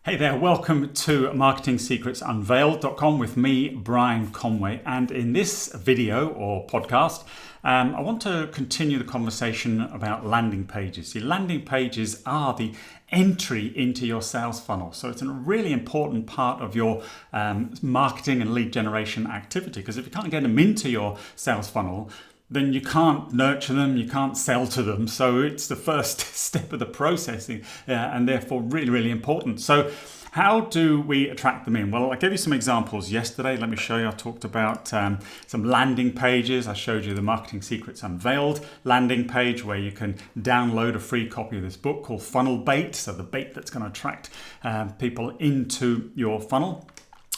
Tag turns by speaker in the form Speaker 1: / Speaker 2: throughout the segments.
Speaker 1: Hey there, welcome to marketingsecretsunveiled.com with me, Brian Conway. And in this video or podcast, I want to continue the conversation about landing pages. See, landing pages are the entry into your sales funnel. So it's a really important part of your marketing and lead generation activity, because if you can't get them into your sales funnel, then you can't nurture them, you can't sell to them. So it's the first step of the processing and therefore really, really important. So how do we attract them in? Well, I gave you some examples yesterday. Let me show you. I talked about some landing pages. I showed you the Marketing Secrets Unveiled landing page where you can download a free copy of this book called Funnel Bait. So the bait that's going to attract people into your funnel.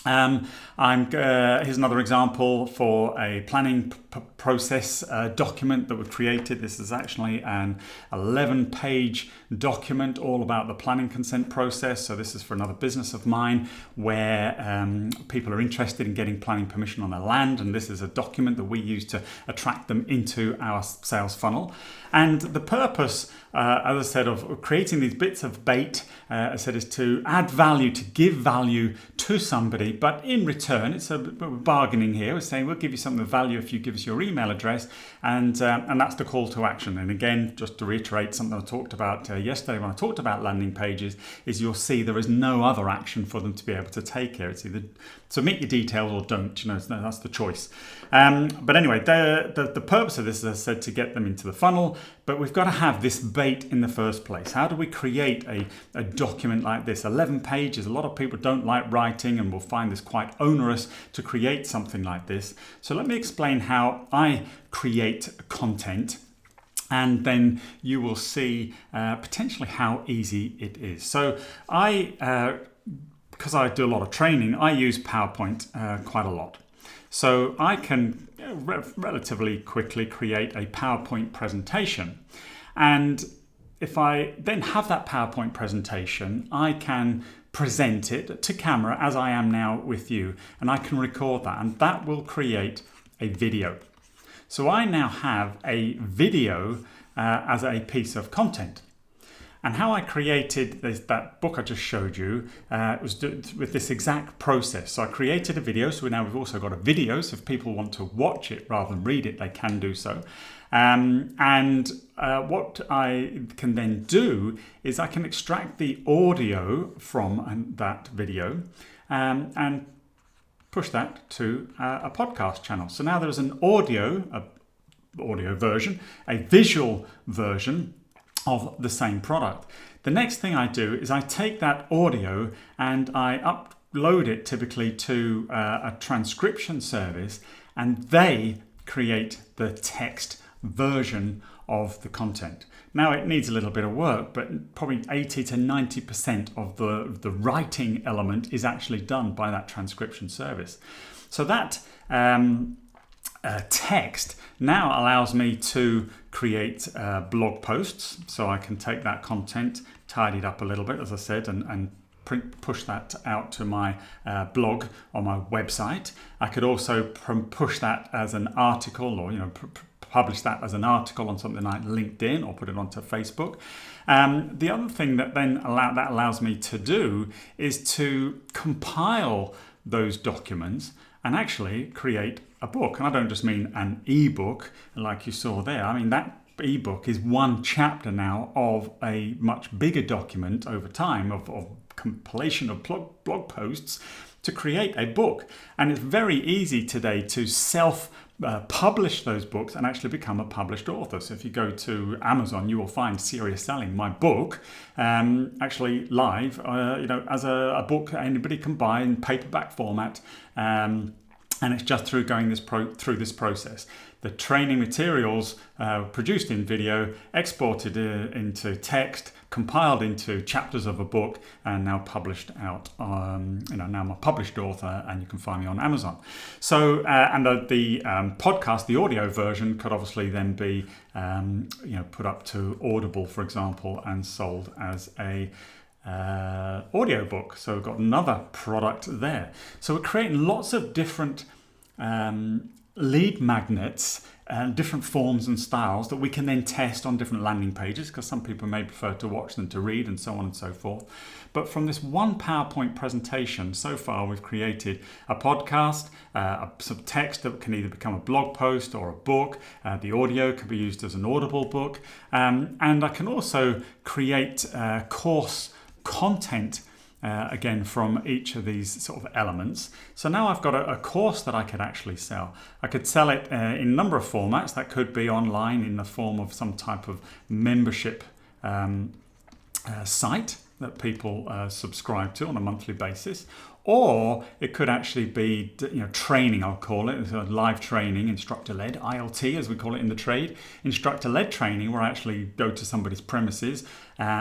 Speaker 1: Here's another example for a planning process document that we've created. This is actually an 11-page document all about the planning consent process. So this is for another business of mine where people are interested in getting planning permission on their land, and this is a document that we use to attract them into our sales funnel. And the purpose, as I said, of creating these bits of bait, I said, is to add value, to give value to somebody, but in return, it's a bargaining here. We're saying we'll give you something of value if you give us your email address, and that's the call to action. And again, just to reiterate something I talked about yesterday when I talked about landing pages, is you'll see there is no other action for them to be able to take here. It's either submit your details or don't. That's the choice. But anyway, the purpose of this, as I said, to get them into the funnel. But we've got to have this bait in the first place. How do we create a document like this? 11 pages. A lot of people don't like writing and will find this quite onerous to create something like this. So let me explain how I create content, and then you will see potentially how easy it is. So because I do a lot of training, I use PowerPoint quite a lot. So I can relatively quickly create a PowerPoint presentation. And if I then have that PowerPoint presentation, I can present it to camera as I am now with you, and I can record that, and that will create a video. So I now have a video as a piece of content. And how I created that book I just showed you was with this exact process. So I created a video. So now we've also got a video. So if people want to watch it rather than read it, they can do so. What I can then do is I can extract the audio from that video and push that to a podcast channel. So now there's an audio version, a visual version of the same product. The next thing I do is I take that audio and I upload it typically to a transcription service, and they create the text version of the content. Now it needs a little bit of work, but probably 80 to 90% of the writing element is actually done by that transcription service. So that text now allows me to create blog posts. So I can take that content, tidy it up a little bit, as I said, and push that out to my blog on my website. I could also push that as an article, or publish that as an article on something like LinkedIn, or put it onto Facebook. The other thing that then allows me to do is to compile those documents and actually create a book. And I don't just mean an ebook like you saw there. I mean, that ebook is one chapter now of a much bigger document over time of compilation of blog posts to create a book. And it's very easy today to publish those books and actually become a published author. So if you go to Amazon, you will find Serious Selling, my book, actually live, as a book anybody can buy in paperback format. And it's just through going through this process. The training materials produced in video, exported into text, compiled into chapters of a book, and now published out. Now I'm a published author, and you can find me on Amazon. So, and the podcast, the audio version, could obviously then be, put up to Audible, for example, and sold as a audiobook. So we've got another product there. So we're creating lots of different lead magnets and different forms and styles that we can then test on different landing pages, because some people may prefer to watch than to read, and so on and so forth. But from this one PowerPoint presentation, so far we've created a podcast, some text that can either become a blog post or a book. The audio can be used as an Audible book. And I can also create course content again from each of these sort of elements. So now I've got a course that I could actually sell. I could sell it in a number of formats. That could be online in the form of some type of membership site that people subscribe to on a monthly basis, or it could actually be, training, I'll call it. It's a live training, instructor-led, ILT as we call it in the trade. Instructor-led training, where I actually go to somebody's premises,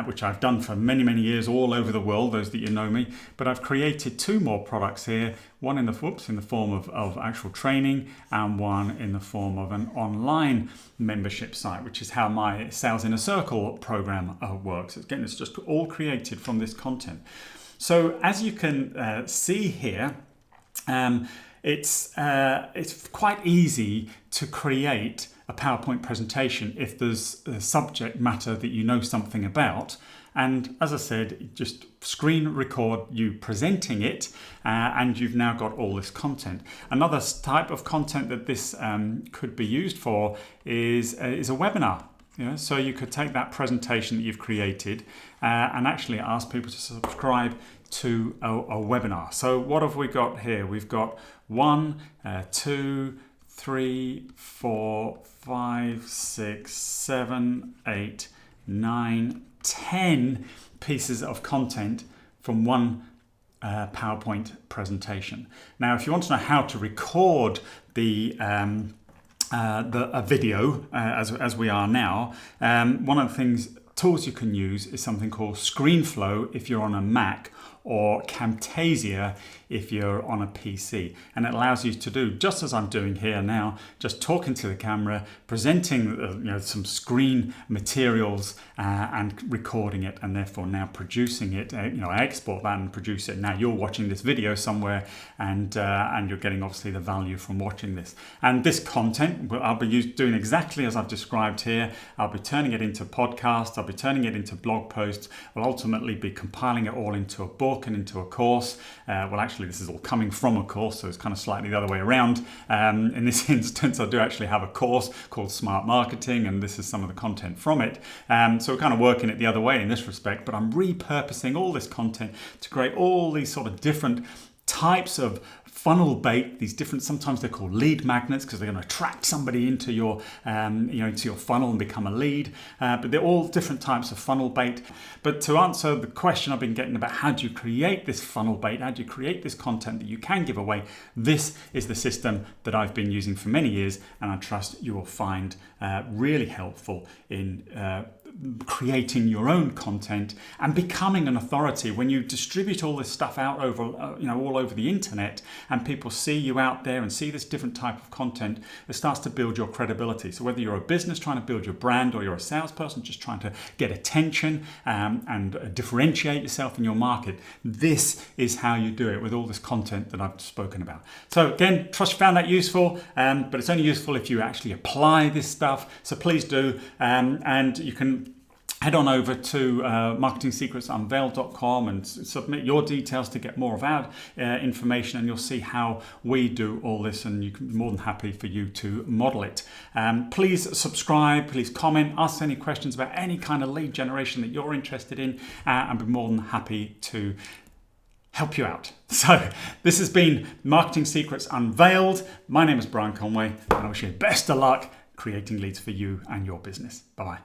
Speaker 1: which I've done for many, many years all over the world, those that you know me. But I've created two more products here, one in the form of actual training, and one in the form of an online membership site, which is how my Sales in a Circle program works. Again, it's just all created from this content. So as you can see here, it's quite easy to create a PowerPoint presentation if there's a subject matter that you know something about. And as I said, just screen record you presenting it, and you've now got all this content. Another type of content that this could be used for is a webinar. So you could take that presentation that you've created and actually ask people to subscribe to a webinar. So what have we got here? We've got 1, 2, 3, 4, 5, 6, 7, 8, 9, 10 pieces of content from one PowerPoint presentation. Now, if you want to know how to record a video as we are now, one of the tools you can use is something called ScreenFlow if you're on a Mac, or Camtasia if you're on a PC. And it allows you to do just as I'm doing here now, just talking to the camera, presenting some screen materials and recording it, and therefore now producing it. I export that and produce it. Now you're watching this video somewhere, and you're getting obviously the value from watching this. And this content, I'll be doing exactly as I've described here. I'll be turning it into podcasts, I'll be turning it into blog posts, I'll ultimately be compiling it all into a book and into a course. Actually, this is all coming from a course, so it's kind of slightly the other way around. In this instance, I do actually have a course called Smart Marketing, and this is some of the content from it. So we're kind of working it the other way in this respect, but I'm repurposing all this content to create all these sort of different types of funnel bait, these different, sometimes they're called lead magnets because they're going to attract somebody into your funnel and become a lead. But they're all different types of funnel bait. But to answer the question I've been getting about how do you create this funnel bait, how do you create this content that you can give away, this is the system that I've been using for many years, and I trust you will find really helpful in creating your own content and becoming an authority. When you distribute all this stuff out over all over the internet, and people see you out there and see this different type of content, it starts to build your credibility. So whether you're a business trying to build your brand, or you're a salesperson just trying to get attention and differentiate yourself in your market, this is how you do it with all this content that I've spoken about. So again, trust you found that useful, but it's only useful if you actually apply this stuff. So please do, and you can head on over to marketingsecretsunveiled.com and submit your details to get more of our information, and you'll see how we do all this, and you can be more than happy for you to model it. Please subscribe, please comment, ask any questions about any kind of lead generation that you're interested in, and be more than happy to help you out. So this has been Marketing Secrets Unveiled. My name is Brian Conway, and I wish you the best of luck creating leads for you and your business. Bye-bye.